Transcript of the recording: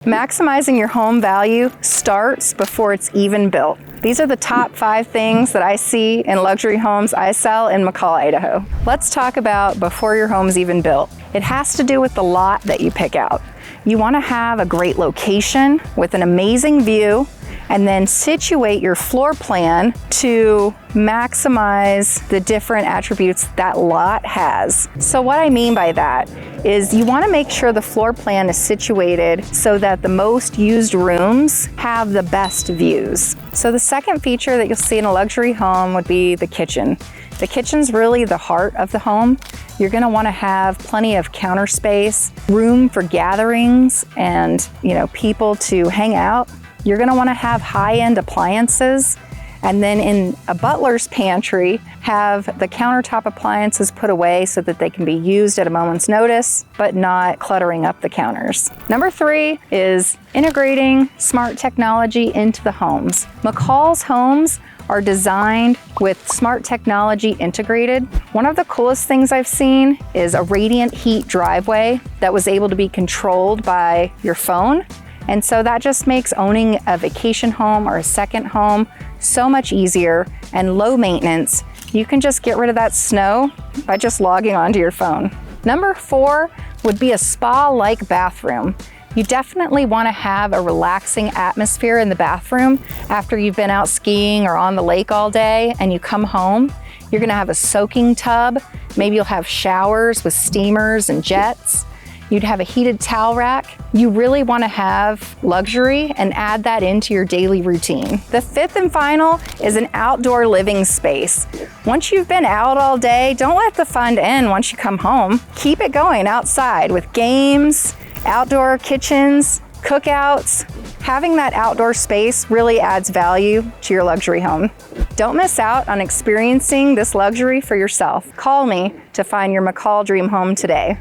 Maximizing your home value starts before it's even built. These are the top 5 things that I see in luxury homes I sell in McCall, Idaho. Let's talk about before your home's even built. It has to do with the lot that you pick out. You want to have a great location with an amazing view, and then situate your floor plan to maximize the different attributes that lot has. So what I mean by that is you want to make sure the floor plan is situated so that the most used rooms have the best views. So the second feature that you'll see in a luxury home would be the kitchen. The kitchen's really the heart of the home. You're going to want to have plenty of counter space, room for gatherings, and people to hang out. You're going to want to have high-end appliances, and then in a butler's pantry, have the countertop appliances put away so that they can be used at a moment's notice, but not cluttering up the counters. Number 3 is integrating smart technology into the homes. McCall's homes are designed with smart technology integrated. One of the coolest things I've seen is a radiant heat driveway that was able to be controlled by your phone. And so that just makes owning a vacation home or a second home so much easier and low maintenance. You can just get rid of that snow by just logging onto your phone. Number 4 would be a spa-like bathroom. You definitely want to have a relaxing atmosphere in the bathroom after you've been out skiing or on the lake all day and you come home. You're going to have a soaking tub. Maybe you'll have showers with steamers and jets. You'd have a heated towel rack. You really want to have luxury and add that into your daily routine. The 5th and final is an outdoor living space. Once you've been out all day, don't let the fun end once you come home. Keep it going outside with games, outdoor kitchens, cookouts. Having that outdoor space really adds value to your luxury home. Don't miss out on experiencing this luxury for yourself. Call me to find your McCall Dream Home today.